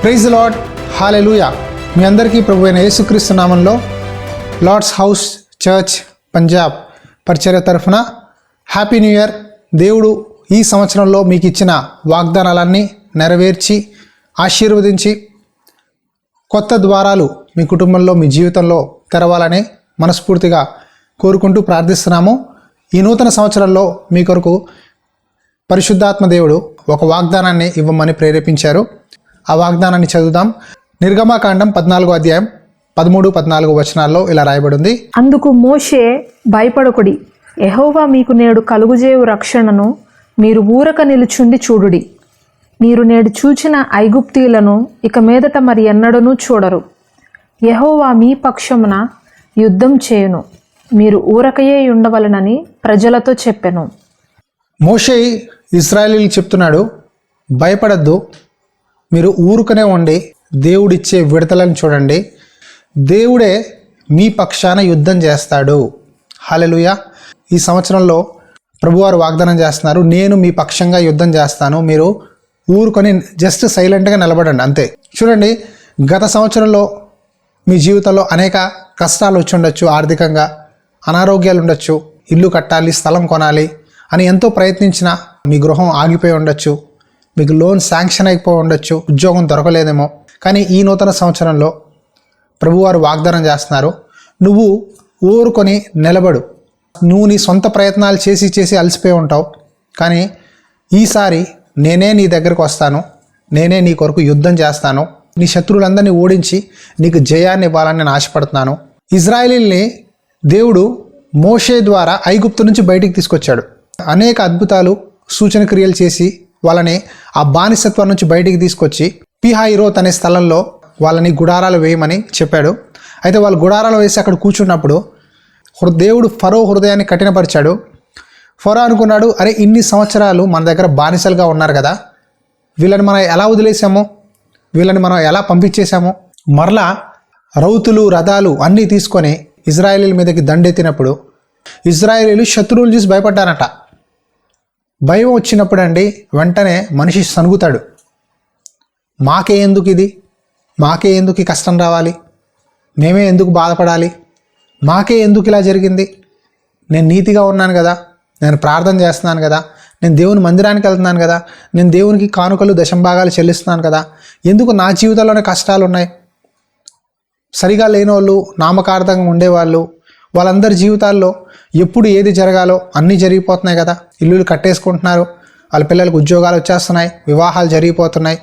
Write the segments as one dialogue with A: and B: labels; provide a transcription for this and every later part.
A: Praise the lord, హల్లెలూయా. మీ అందరికీ ప్రభు అయిన యేసుక్రీస్తు నామంలో లార్డ్స్ హౌస్ చర్చ్ పంజాబ్ పరిచర్య తరఫున హ్యాపీ న్యూ ఇయర్. దేవుడు ఈ సంవత్సరంలో మీకు ఇచ్చిన వాగ్దానాలన్నీ నెరవేర్చి ఆశీర్వదించి కొత్త ద్వారాలు మీ కుటుంబంలో మీ జీవితంలో తెరవాలని మనస్ఫూర్తిగా కోరుకుంటూ ప్రార్థిస్తున్నాము. ఈ నూతన సంవత్సరంలో మీ కొరకు పరిశుద్ధాత్మ దేవుడు ఒక వాగ్దానాన్ని ఇవ్వమని ప్రేరేపించారు. ఆ వాగ్దానాన్ని చదువుదాం. నిర్గమకాండం 14వ అధ్యాయం 13-14 వచనాల్లో ఇలా రాయబడి ఉంది.
B: అందుకు మోషే, భయపడకుడి, యెహోవా మీకు నేడు కలుగుజేయు రక్షణను మీరు ఊరక నిలుచుండి చూడుడి. మీరు నేడు చూచిన ఐగుప్తీయులను ఇక మీదట మరి ఎన్నడనూ చూడరు. యెహోవా మీ పక్షమున యుద్ధం చేయును, మీరు ఊరకయే ఉండవలనని ప్రజలతో చెప్పెను.
A: మోషే ఇశ్రాయేలీయులకు చెప్తున్నాడు, భయపడద్దు, మీరు ఊరుకనే ఉండి దేవుడిచ్చే విడతలను చూడండి. దేవుడే మీ పక్షాన యుద్ధం చేస్తాడు. హల్లెలూయా. ఈ సంవత్సరంలో ప్రభువారు వాగ్దానం చేస్తున్నారు, నేను మీ పక్షంగా యుద్ధం చేస్తాను, మీరు ఊరుకొని జస్ట్ సైలెంట్గా నిలబడండి అంతే. చూడండి, గత సంవత్సరంలో మీ జీవితంలో అనేక కష్టాలు వచ్చి ఉండొచ్చు, ఆర్థికంగా అనారోగ్యాలు ఉండొచ్చు, ఇల్లు కట్టాలి, స్థలం కొనాలి అని ఎంతో ప్రయత్నించినా మీ గృహం ఆగిపోయి ఉండొచ్చు, మీకు లోన్ శాంక్షన్ అయిపోయి ఉండొచ్చు, ఉద్యోగం దొరకలేదేమో. కానీ ఈ నూతన సంవత్సరంలో ప్రభువారు వాగ్దానం చేస్తున్నారు, నువ్వు ఊరుకొని నిలబడు. నువ్వు నీ సొంత ప్రయత్నాలు చేసి అలసిపోయి ఉంటావు, కానీ ఈసారి నేనే నీ దగ్గరకు వస్తాను, నేనే నీ కొరకు యుద్ధం చేస్తాను, నీ శత్రువులందరినీ ఓడించి నీకు జయాన్ని ఇవ్వాలని నేను ఆశపడుతున్నాను. ఇజ్రాయేలీల్ని దేవుడు మోషే ద్వారా ఐగుప్తు నుంచి బయటికి తీసుకొచ్చాడు. అనేక అద్భుతాలు సూచన క్రియలు చేసి వాళ్ళని ఆ బానిసత్వం నుంచి బయటికి తీసుకొచ్చి పిహాయిరోత్ అనే స్థలంలో వాళ్ళని గుడారాలు వేయమని చెప్పాడు. అయితే వాళ్ళు గుడారాలు వేసి అక్కడ కూర్చున్నప్పుడు దేవుడు ఫరో హృదయాన్ని కఠినపరిచాడు. ఫరో అనుకున్నాడు, అరే ఇన్ని సంవత్సరాలు మన దగ్గర బానిసలుగా ఉన్నారు కదా, వీళ్ళని మనం ఎలా వదిలేసాము, వీళ్ళని మనం ఎలా పంపించేశాము. మరలా రౌతులు రథాలు అన్నీ తీసుకొని ఇజ్రాయేలీల మీదకి దండెత్తినప్పుడు ఇజ్రాయేలీలు శత్రువులు చూసి భయపడ్డారట. భయం వచ్చినప్పుడు అండి వెంటనే మనిషి సనుగుతాడు, మాకే ఎందుకు ఇది, మాకే ఎందుకు ఈ కష్టం రావాలి, మేమే ఎందుకు బాధపడాలి, మాకే ఎందుకు ఇలా జరిగింది, నేను నీతిగా ఉన్నాను కదా, నేను ప్రార్థన చేస్తున్నాను కదా, నేను దేవుని మందిరానికి వెళ్తున్నాను కదా, నేను దేవునికి కానుకలు దశంభాగాలు చెల్లిస్తున్నాను కదా, ఎందుకు నా జీవితంలోనే కష్టాలు ఉన్నాయి. సరిగా లేని వాళ్ళు, నామకార్థంగా ఉండేవాళ్ళు, వాళ్ళందరి జీవితాల్లో ఎప్పుడు ఏది జరగాలో అన్నీ జరిగిపోతున్నాయి కదా. ఇల్లులు కట్టేసుకుంటున్నారు, వాళ్ళ పిల్లలకు ఉద్యోగాలు వచ్చేస్తున్నాయి, వివాహాలు జరిగిపోతున్నాయి,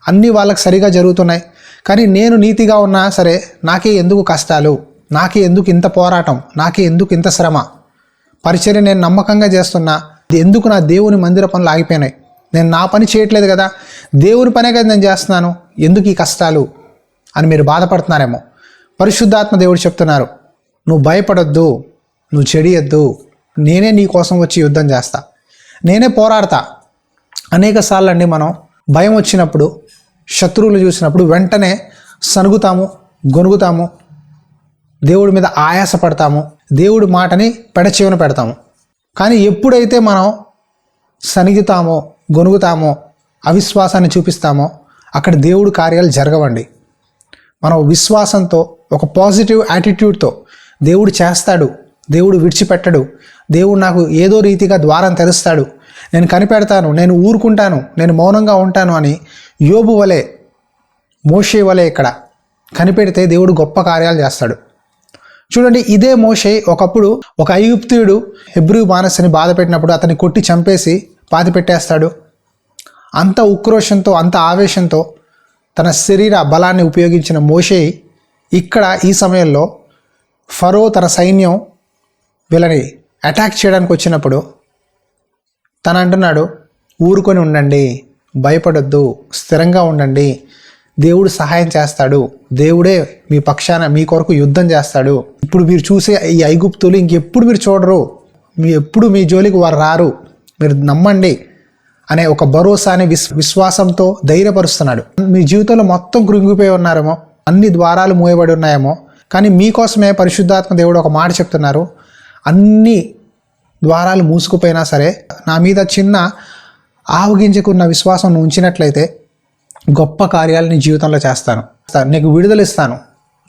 A: అన్నీ వాళ్ళకి సరిగా జరుగుతున్నాయి. కానీ నేను నీతిగా ఉన్నా సరే నాకే ఎందుకు కష్టాలు, నాకే ఎందుకు ఇంత పోరాటం, నాకే ఎందుకు ఇంత శ్రమ, పరిచర్య నేను నమ్మకంగా చేస్తున్నా, ఎందుకు నా దేవుని మందిర పనులు ఆగిపోయినాయి, నేను నా పని చేయట్లేదు కదా, దేవుని పనే కదా నేను చేస్తున్నాను, ఎందుకు ఈ కష్టాలు అని మీరు బాధపడుతున్నారేమో. పరిశుద్ధాత్మ దేవుడు చెప్తున్నారు, నువ్వు భయపడొద్దు, నువ్వు చెడియొద్దు, నేనే నీ కోసం వచ్చి యుద్ధం చేస్తా, నేనే పోరాడతా. అనేక సార్లు అండి మనం భయం వచ్చినప్పుడు, శత్రువులు చూసినప్పుడు వెంటనే సనుగుతాము, గొనుగుతాము, దేవుడి మీద ఆయాసపడతాము, దేవుడి మాటని పెడచెవిన పెడతాము. కానీ ఎప్పుడైతే మనం సనిగుతామో, గొనుగుతామో, అవిశ్వాసాన్ని చూపిస్తామో అక్కడ దేవుడి కార్యాలు జరగవండి. మనం విశ్వాసంతో, ఒక పాజిటివ్ యాటిట్యూడ్తో దేవుడు చేస్తాడు, దేవుడు విడిచిపెట్టడు, దేవుడు నాకు ఏదో రీతిగా ద్వారం తెరుస్తాడు, నేను కనిపెడతాను, నేను ఊరుకుంటాను, నేను మౌనంగా ఉంటాను అని యోబు వలె, మోషే వలె ఇక్కడ కనిపెడితే దేవుడు గొప్ప కార్యాలు చేస్తాడు. చూడండి, ఇదే మోషే ఒకప్పుడు ఒక ఐగుప్తీయుడు హెబ్రీ బానిసని బాధ పెట్టినప్పుడు అతన్ని కొట్టి చంపేసి పాతి పెట్టేస్తాడు. అంత ఉక్రోషంతో, అంత ఆవేశంతో తన శరీర బలాన్ని ఉపయోగించిన మోషే ఇక్కడ ఈ సమయంలో ఫరో తన సైన్యం వీళ్ళని అటాక్ చేయడానికి వచ్చినప్పుడు తను అంటున్నాడు, ఊరుకొని ఉండండి, భయపడొద్దు, స్థిరంగా ఉండండి, దేవుడు సహాయం చేస్తాడు, దేవుడే మీ పక్షాన మీ కొరకు యుద్ధం చేస్తాడు. ఇప్పుడు మీరు చూసే ఈ ఐగుప్తులు ఇంకెప్పుడు మీరు చూడరు, ఎప్పుడు మీ జోలికి వారు రారు, మీరు నమ్మండి అనే ఒక భరోసాని విశ్వాసంతో ధైర్యపరుస్తున్నాడు. మీ జీవితంలో మొత్తం కృంగిపోయి ఉన్నారేమో, అన్ని ద్వారాలు మూయబడి ఉన్నాయేమో, కానీ మీకోసమే పరిశుద్ధాత్మ దేవుడు ఒక మాట చెప్తున్నారు, అన్ని ద్వారాలు మూసుకుపోయినా సరే నా మీద చిన్న ఆవగింజకున్న విశ్వాసం ఉంచినట్లయితే గొప్ప కార్యాలు నీ జీవితంలో చేస్తాను, నీకు విడుదల ఇస్తాను,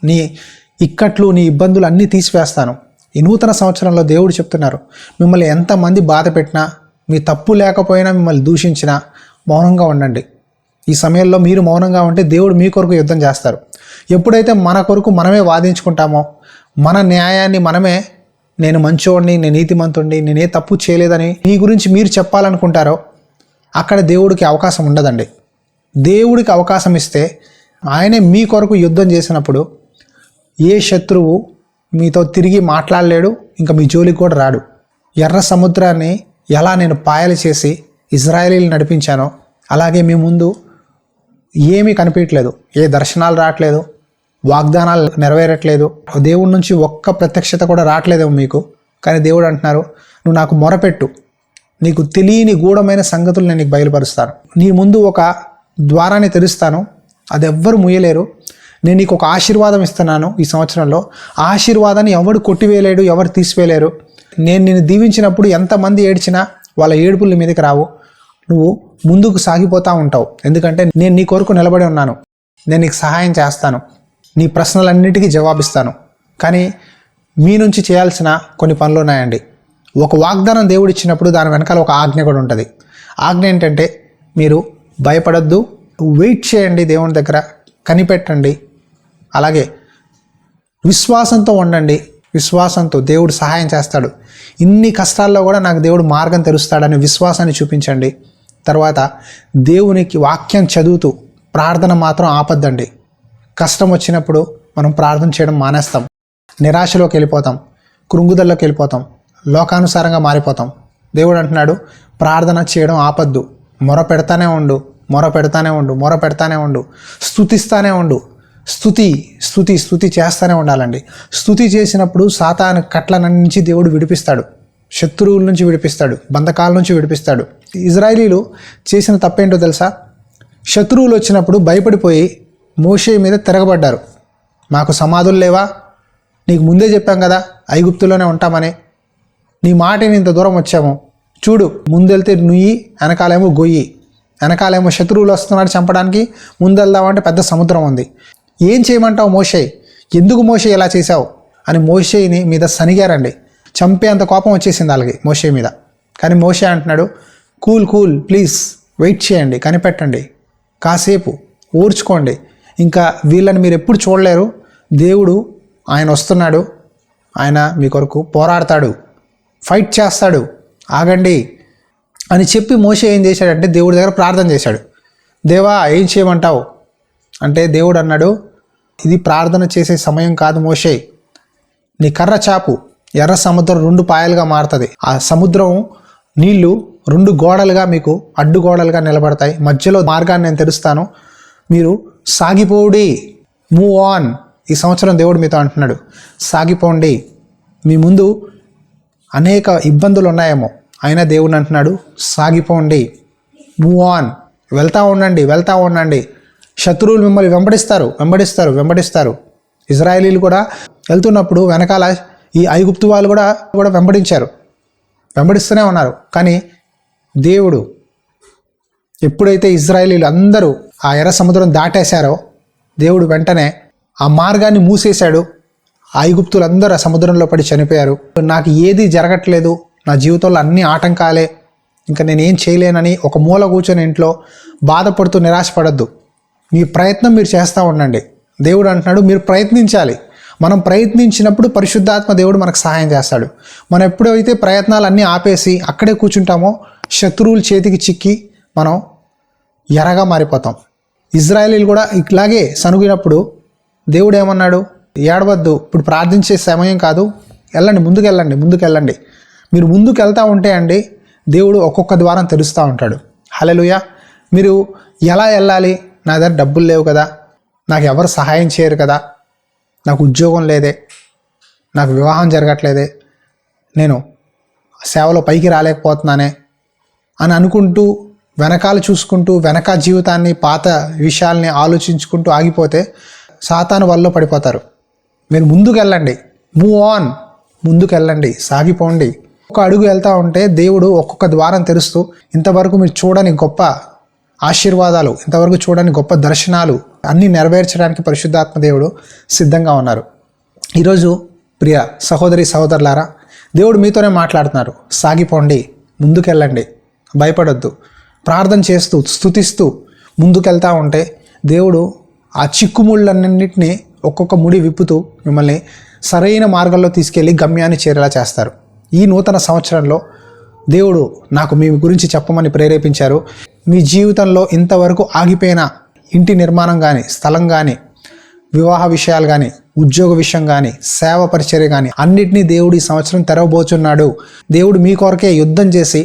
A: నీ ఇక్కట్లు నీ ఇబ్బందులు అన్నీ తీసివేస్తాను. ఈ నూతన సంవత్సరంలో దేవుడు చెప్తున్నారు, మిమ్మల్ని ఎంతమంది బాధ పెట్టినా, మీ తప్పు లేకపోయినా మిమ్మల్ని దూషించినా మౌనంగా ఉండండి. ఈ సమయంలో మీరు మౌనంగా ఉంటే దేవుడు మీ కొరకు యుద్ధం చేస్తారు. ఎప్పుడైతే మన కొరకు మనమే వాదించుకుంటామో, మన న్యాయాన్ని మనమే, నేను మంచోడిని, నేను నీతిమంతుడిని, నేనే తప్పు చేయలేదని మీ గురించి మీరు చెప్పాలనుకుంటారో అక్కడ దేవుడికి అవకాశం ఉండదండి. దేవుడికి అవకాశం ఇస్తే ఆయనే మీ కొరకు యుద్ధం చేసినప్పుడు ఏ శత్రువు మీతో తిరిగి మాట్లాడలేడు, ఇంకా మీ జోలికి కూడా రాడు. ఎర్ర సముద్రాన్ని ఎలా నేను పాయలు చేసి ఇజ్రాయేలీలు నడిపించానో అలాగే మీ ముందు ఏమీ కనిపించట్లేదు, ఏ దర్శనాలు రావట్లేదు, వాగ్దానాలు నెరవేరట్లేదు, దేవుడి నుంచి ఒక్క ప్రత్యక్షత కూడా రావట్లేదేమో మీకు. కానీ దేవుడు అంటున్నారు, నువ్వు నాకు మొరపెట్టు, నీకు తెలియని గూఢమైన సంగతులు నేను నీకు బయలుపరుస్తాను. నీ ముందు ఒక ద్వారాన్ని తెరుస్తాను, అది ఎవ్వరు ముయ్యలేరు. నేను నీకు ఒక ఆశీర్వాదం ఇస్తున్నాను. ఈ సంవత్సరంలో ఆ ఆశీర్వాదాన్ని ఎవరు కొట్టివేయలేడు, ఎవరు తీసివేయలేరు. నేను నిన్ను దీవించినప్పుడు ఎంతమంది ఏడ్చినా వాళ్ళ ఏడుపుల నీ మీదకి రావు. నువ్వు ముందుకు సాగిపోతూ ఉంటావు, ఎందుకంటే నేను నీ కొరకు నిలబడి ఉన్నాను. నేను నీకు సహాయం చేస్తాను, నీ ప్రశ్నలన్నిటికీ జవాబిస్తాను. కానీ మీ నుంచి చేయాల్సిన కొన్ని పనులు ఉన్నాయండి. ఒక వాగ్దానం దేవుడు ఇచ్చినప్పుడు దాని వెనకాల ఒక ఆజ్ఞ కూడా ఉంటుంది. ఆజ్ఞ ఏంటంటే, మీరు భయపడద్దు, వెయిట్ చేయండి, దేవుని దగ్గర కనిపెట్టండి, అలాగే విశ్వాసంతో ఉండండి. విశ్వాసంతో దేవుడు సహాయం చేస్తాడు. ఇన్ని కష్టాల్లో కూడా నాకు దేవుడు మార్గం తెరుస్తాడని విశ్వాసాన్ని చూపించండి. తర్వాత దేవునికి వాక్యం చదువుతూ ప్రార్థన మాత్రం ఆపద్దండి. కష్టం వచ్చినప్పుడు మనం ప్రార్థన చేయడం మానేస్తాం, నిరాశలోకి వెళ్ళిపోతాం, కృంగుదల్లోకి వెళ్ళిపోతాం, లోకానుసారంగా మారిపోతాం. దేవుడు అంటున్నాడు, ప్రార్థన చేయడం ఆపద్దు, మొర పెడతానే ఉండు, మొర పెడతానే ఉండు, మొర పెడతానే ఉండు, స్తుతిస్తానే ఉండు. స్తుతి స్తుతి స్తుతి చేస్తూనే ఉండాలండి. స్తుతి చేసినప్పుడు సాతాను కట్ల నుంచి దేవుడు విడిపిస్తాడు, శత్రువుల నుంచి విడిపిస్తాడు, బంధకాల నుంచి విడిపిస్తాడు. ఇజ్రాయేలీలు చేసిన తప్పేంటో తెలుసా? శత్రువులు వచ్చినప్పుడు భయపడిపోయి మోషే మీద తిరగబడ్డారు. మాకు సమాధులు లేవా? నీకు ముందే చెప్పాం కదా ఐగుప్తులోనే ఉంటామని, నీ మాటని ఇంత దూరం వచ్చాము, చూడు ముందెళ్తే నుయ్యి, వెనకాలేమో గొయ్యి, వెనకాలేమో శత్రువులు వస్తున్నాడు చంపడానికి, ముందెళ్దామంటే పెద్ద సముద్రం ఉంది. ఏం చేయమంటావు మోషే? ఎందుకు మోషే ఇలా చేశావు అని మోషేని మీద సనిగారండి. చంపేంత కోపం వచ్చేసింది వాళ్ళకి మోషే మీద. కానీ మోషే అంటున్నాడు, కూల్ కూల్ ప్లీజ్, వెయిట్ చేయండి, కనిపెట్టండి, కాసేపు ఓర్చుకోండి, ఇంకా వీళ్ళని మీరు ఎప్పుడు చూడలేరు. దేవుడు ఆయన వస్తున్నాడు, ఆయన మీ కొరకు పోరాడతాడు, ఫైట్ చేస్తాడు, ఆగండి అని చెప్పి మోషే ఏం చేశాడంటే దేవుడి దగ్గర ప్రార్థన చేశాడు. దేవా ఏం చేయమంటావు అంటే దేవుడు అన్నాడు, ఇది ప్రార్థన చేసే సమయం కాదు మోషే, నీ కర్ర చాపు, ఎర్ర సముద్రం 2 పాయలుగా మారుతుంది. ఆ సముద్రం నీళ్లు 2 గోడలుగా మీకు అడ్డుగోడలుగా నిలబడతాయి. మధ్యలో మార్గాన్ని నేను తెరుస్తాను, మీరు సాగిపోండి, మూవ్ ఆన్. ఈ సంవత్సరం దేవుడు మీతో అంటున్నాడు, సాగిపోండి. మీ ముందు అనేక ఇబ్బందులు ఉన్నాయేమో, అయినా దేవుడు అంటున్నాడు, సాగిపోండి, మూవ్ ఆన్, వెళ్తూ ఉండండి, వెళ్తూ ఉండండి. శత్రువులు మిమ్మల్ని వెంబడిస్తారు, వెంబడిస్తారు, వెంబడిస్తారు. ఇజ్రాయేలీలు కూడా వెళ్తున్నప్పుడు వెనకాల ఈ ఐగుప్తు వాళ్ళు కూడా వెంబడించారు, వెంబడిస్తూనే ఉన్నారు. కానీ దేవుడు ఎప్పుడైతే ఇజ్రాయేలీలు అందరూ ఆ ఎర్ర సముద్రం దాటేశారో దేవుడు వెంటనే ఆ మార్గాన్ని మూసేశాడు. ఐగుప్తులందరూ ఆ సముద్రంలో పడి చనిపోయారు. నాకు ఏది జరగట్లేదు, నా జీవితంలో అన్ని ఆటంకాలే, ఇంకా నేనేం చేయలేనని ఒక మూల కూర్చొని ఇంట్లో బాధపడుతూ నిరాశపడద్దు. మీ ప్రయత్నం మీరు చేస్తూ ఉండండి. దేవుడు అంటున్నాడు, మీరు ప్రయత్నించాలి. మనం ప్రయత్నించినప్పుడు పరిశుద్ధాత్మ దేవుడు మనకు సహాయం చేస్తాడు. మనం ఎప్పుడైతే ప్రయత్నాలన్నీ ఆపేసి అక్కడే కూర్చుంటామో శత్రువుల చేతికి చిక్కి మనం ఎరగా మారిపోతాం. ఇజ్రాయేలీలు కూడా ఇట్లాగే సనుగినప్పుడు దేవుడు ఏమన్నాడు, ఏడవద్దు, ఇప్పుడు ప్రార్థించే సమయం కాదు, వెళ్ళండి, ముందుకు వెళ్ళండి, ముందుకు వెళ్ళండి. మీరు ముందుకు వెళ్తూ ఉంటే అండి దేవుడు ఒక్కొక్క ద్వారం తెరుస్తూ ఉంటాడు. హల్లెలూయా. మీరు ఎలా వెళ్ళాలి? నా దగ్గర డబ్బులు లేవు కదా, నాకు ఎవరు సహాయం చేయరు కదా, నాకు ఉద్యోగం లేదే, నాకు వివాహం జరగట్లేదే, నేను సేవలో పైకి రాలేకపోతున్నానే అని అనుకుంటూ వెనకాల చూసుకుంటూ వెనక జీవితాన్ని పాత విషయాల్ని ఆలోచించుకుంటూ ఆగిపోతే సాతాను వల్ల పడిపోతారు. మీరు ముందుకు వెళ్ళండి, మూవ్ ఆన్, ముందుకు వెళ్ళండి, సాగిపోండి. ఒక అడుగు వెళ్తూ ఉంటే దేవుడు ఒక్కొక్క ద్వారం తెరుస్తూ ఇంతవరకు మీరు చూడని గొప్ప ఆశీర్వాదాలు, ఇంతవరకు చూడని గొప్ప దర్శనాలు అన్నీ నెరవేర్చడానికి పరిశుద్ధాత్మ దేవుడు సిద్ధంగా ఉన్నారు. ఈరోజు ప్రియ సహోదరి సహోదరులారా, దేవుడు మీతోనే మాట్లాడుతున్నారు. సాగిపోండి, ముందుకెళ్ళండి, భయపడొద్దు. ప్రార్థన చేస్తూ స్తుతిస్తూ ముందుకెళ్తా ఉంటే దేవుడు ఆ చిక్కుముళ్ళన్నింటినీ ఒక్కొక్క ముడి విప్పుతూ మిమ్మల్ని సరైన మార్గంలో తీసుకెళ్ళి గమ్యాన్ని చేరేలా చేస్తారు. ఈ నూతన సంవత్సరంలో దేవుడు నాకు మీ గురించి చెప్పమని ప్రేరేపించారు. మీ జీవితంలో ఇంతవరకు ఆగిపోయిన ఇంటి నిర్మాణం కానీ, స్థలం కానీ, వివాహ విషయాలు కానీ, ఉద్యోగ విషయం కానీ, సేవ పరిచర్య కానీ అన్నిటినీ దేవుడు ఈ సంవత్సరం తెరవబోతున్నాడు. దేవుడు మీ కొరకే యుద్ధం చేసి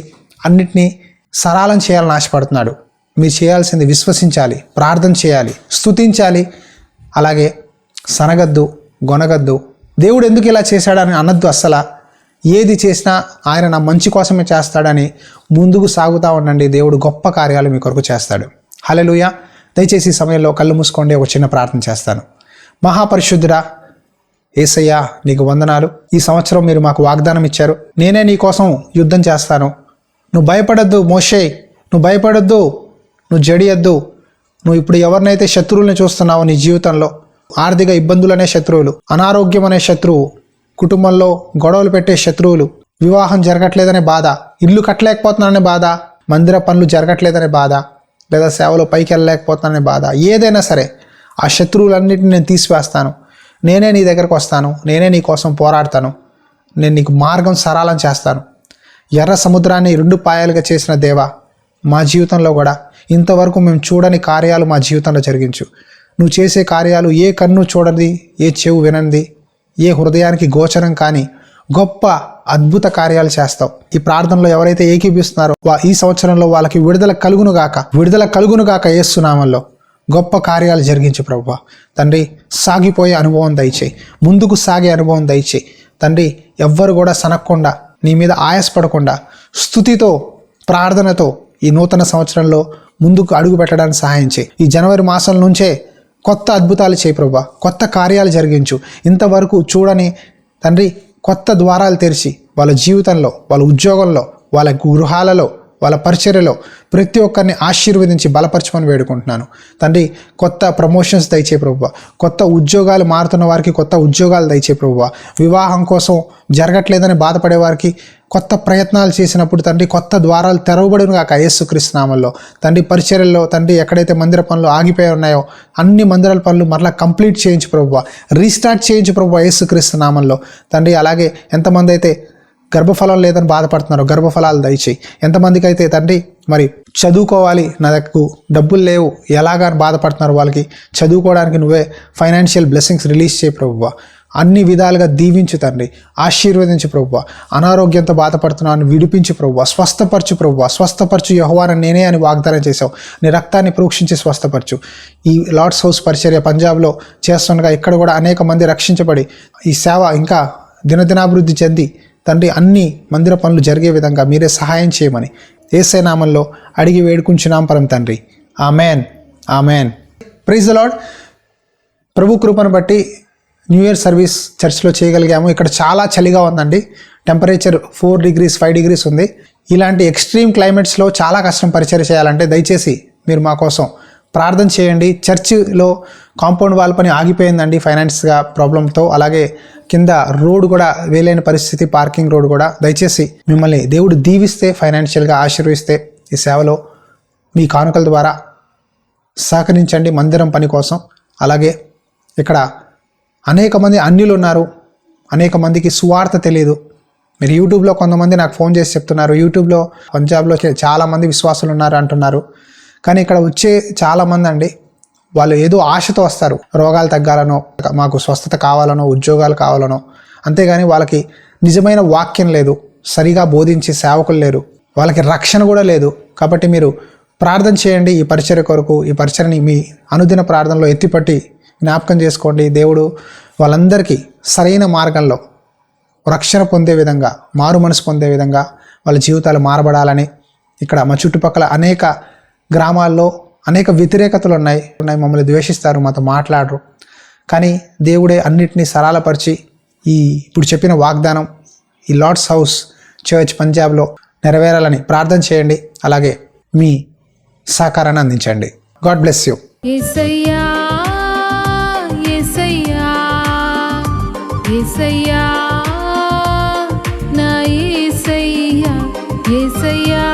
A: అన్నిటినీ సరళం చేయాలని ఆశపడుతున్నాడు. మీరు చేయాల్సింది విశ్వసించాలి, ప్రార్థన చేయాలి, స్తుతించాలి. అలాగే సనగద్దు, గొనగద్దు. దేవుడు ఎందుకు ఇలా చేశాడని అనద్దు. అస్సలు ఏది చేసినా ఆయన నా మంచి కోసమే చేస్తాడని ముందుకు సాగుతూ ఉండండి. దేవుడు గొప్ప కార్యాలు మీ కొరకు చేస్తాడు. హల్లెలూయా. దయచేసి ఈ సమయంలో కళ్ళు మూసుకోండి. ఒక చిన్న ప్రార్థన చేస్తాను. మహాపరిశుద్ధుడా యేసయ్యా, నీకు వందనాలు. ఈ సంవత్సరం మీరు మాకు వాగ్దానం ఇచ్చారు. నేనే నీ కోసం యుద్ధం చేస్తాను. నువ్వు భయపడొద్దు మోషే, నువ్వు భయపడొద్దు, నువ్వు జడియొద్దు. నువ్వు ఇప్పుడు ఎవరినైతే శత్రువులను చూస్తున్నావో నీ జీవితంలో, ఆర్థిక ఇబ్బందులు అనే శత్రువులు, అనారోగ్యం అనే శత్రువు, కుటుంబంలో గొడవలు పెట్టే శత్రువులు, వివాహం జరగట్లేదనే బాధ, ఇల్లు కట్టలేకపోతున్నాననే బాధ, మందిర పనులు జరగట్లేదనే బాధ, లేదా సేవలో పైకి వెళ్ళలేకపోతున్నాననే బాధ, ఏదైనా సరే ఆ శత్రువులన్నిటిని నేను తీసివేస్తాను. నేనే నీ దగ్గరకు వస్తాను. నేనే నీ కోసం పోరాడతాను. నేను నీకు మార్గం సరళం చేస్తాను. ఎర్ర సముద్రాన్ని 2 పాయలుగా చేసిన దేవా, మా జీవితంలో కూడా ఇంతవరకు మేము చూడని కార్యాలు మా జీవితంలో జరిగించు. నువ్వు చేసే కార్యాలు ఏ కన్ను చూడది, ఏ చెవు వినంది, ఏ హృదయానికి గోచరం కానీ గొప్ప అద్భుత కార్యాలు చేస్తావు. ఈ ప్రార్థనలో ఎవరైతే ఏకీపిస్తున్నారో ఈ సంవత్సరంలో వాళ్ళకి విడుదల కలుగును గాక యేసునామంలో గొప్ప కార్యాలు జరిగించు ప్రభువా. తండ్రి, సాగిపోయే అనుభవం దయచేయి, ముందుకు సాగే అనుభవం దయచేయి తండ్రి. ఎవ్వరు కూడా సనక్కుండా, నీ మీద ఆయాసపడకుండా, స్తుతితో ప్రార్థనతో ఈ నూతన సంవత్సరంలో ముందుకు అడుగు పెట్టడానికి సహాయం చేయి. ఈ జనవరి మాసం నుంచే కొత్త అద్భుతాలు చేయి ప్రభువా. కొత్త కార్యాలు జరిగించు. ఇంతవరకు చూడని తండ్రి కొత్త ద్వారాలు తెరిచి వాళ్ళ జీవితంలో, వాళ్ళ ఉద్యోగంలో, వాళ్ళ గృహాలలో, వాళ్ళ పరిచర్యలో ప్రతి ఒక్కరిని ఆశీర్వదించి బలపరచమని వేడుకుంటున్నాను తండ్రి. కొత్త ప్రమోషన్స్ దయచే ప్రభువా. కొత్త ఉద్యోగాలు మారుతున్న వారికి కొత్త ఉద్యోగాలు దయచే ప్రభువా. వివాహం కోసం జరగట్లేదని బాధపడే వారికి కొత్త ప్రయత్నాలు చేసినప్పుడు తండ్రి కొత్త ద్వారాలు తెరవబడును గాక యేసుక్రీస్తు నామములో. తండ్రి, పరిచర్యల్లో తండ్రి ఎక్కడైతే మందిర పనులు ఆగిపోయి ఉన్నాయో అన్ని మందిరాల పనులు మరలా కంప్లీట్ చేయించు ప్రభువా. రీస్టార్ట్ చేయించు ప్రభువా యేసుక్రీస్తు నామములో తండ్రి. అలాగే ఎంతమంది అయితే గర్భఫలం లేదని బాధపడుతున్నారు, గర్భఫలాలు దయచేయి. ఎంతమందికి అయితే తండ్రి మరి చదువుకోవాలి, నా దగ్గర డబ్బులు లేవు ఎలాగా బాధపడుతున్నారు, వాళ్ళకి చదువుకోవడానికి నువ్వే ఫైనాన్షియల్ బ్లెస్సింగ్స్ రిలీజ్ చేయి ప్రభువా. అన్ని విధాలుగా దీవించు తండ్రి, ఆశీర్వదించు ప్రభువా. అనారోగ్యంతో బాధపడుతున్నాను విడిపించు ప్రభువా. స్వస్థపరచు ప్రభువా. స్వస్థపరచు యెహోవాను నేనే అని వాగ్దానం చేశావు. నీ రక్తాన్ని ప్రోక్షించి స్వస్థపరచు. ఈ లార్డ్స్ హౌస్ పరిచర్య పంజాబ్లో చేస్తుండగా ఇక్కడ కూడా అనేక మంది రక్షించబడి ఈ సేవ ఇంకా దినదినాభివృద్ధి చెంది తండ్రి అన్ని మందిర పనులు జరిగే విధంగా మీరే సహాయం చేయమని యేసయ్య నామములో అడిగి వేడుకుంటున్నాం పరమ తండ్రి. Amen, amen. Praise the lord. ప్రభు కృపను బట్టి న్యూ ఇయర్ సర్వీస్ చర్చ్లో చేయగలిగాము. ఇక్కడ చాలా చలిగా ఉందండి. టెంపరేచర్ 4 degrees 5 degrees ఉంది. ఇలాంటి ఎక్స్ట్రీమ్ క్లైమేట్స్లో చాలా కష్టం పరిచయం చేయాలంటే దయచేసి మీరు మా కోసం ప్రార్థన చేయండి. చర్చిలో కాంపౌండ్ వాల్ పని ఆగిపోయిందండి ఫైనాన్స్గా ప్రాబ్లంతో. అలాగే కింద రోడ్ కూడా వేలైన పరిస్థితి, పార్కింగ్ రోడ్ కూడా. దయచేసి మిమ్మల్ని దేవుడు దీవిస్తే, ఫైనాన్షియల్గా ఆశీర్వదిస్తే ఈ సేవలో మీ కానుకల ద్వారా సహకరించండి మందిరం పని కోసం. అలాగే ఇక్కడ అనేక మంది అన్యులు ఉన్నారు, అనేక మందికి సువార్త తెలియదు. మీరు యూట్యూబ్లో కొంతమంది నాకు ఫోన్ చేసి చెప్తున్నారు, యూట్యూబ్లో పంజాబ్లో చాలామంది విశ్వాసులు ఉన్నారు అంటున్నారు. కానీ ఇక్కడ వచ్చే చాలామంది అండి వాళ్ళు ఏదో ఆశతో వస్తారు, రోగాలు తగ్గాలనో, మాకు స్వస్థత కావాలనో, ఉద్యోగాలు కావాలనో. అంతేగాని వాళ్ళకి నిజమైన వాక్యం లేదు, సరిగా బోధించే సేవకులు లేరు, వాళ్ళకి రక్షణ కూడా లేదు. కాబట్టి మీరు ప్రార్థన చేయండి ఈ పరిచర్య కొరకు. ఈ పరిచర్ని మీ అనుదిన ప్రార్థనలో ఎత్తిపట్టి జ్ఞాపకం చేసుకోండి. దేవుడు వాళ్ళందరికీ సరైన మార్గంలో రక్షణ పొందే విధంగా, మారు మనసు పొందే విధంగా వాళ్ళ జీవితాలు మారబడాలని. ఇక్కడ మా చుట్టుపక్కల అనేక గ్రామాల్లో అనేక వ్యతిరేకతలు ఉన్నాయి. మమ్మల్ని ద్వేషిస్తారు, మాతో మాట్లాడరు. కానీ దేవుడే అన్నిటినీ సరళపరిచి ఇప్పుడు చెప్పిన వాగ్దానం ఈ లార్డ్స్ హౌస్ చర్చ్ పంజాబ్లో నెరవేరాలని ప్రార్థన చేయండి. అలాగే మీ సహకారాన్ని అందించండి. God bless you.
C: Yesayya Yesayya Yesayya నా యేసయ్యా యేసయ్యా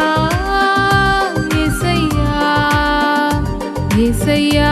C: యేసయ్యా యేసయ్యా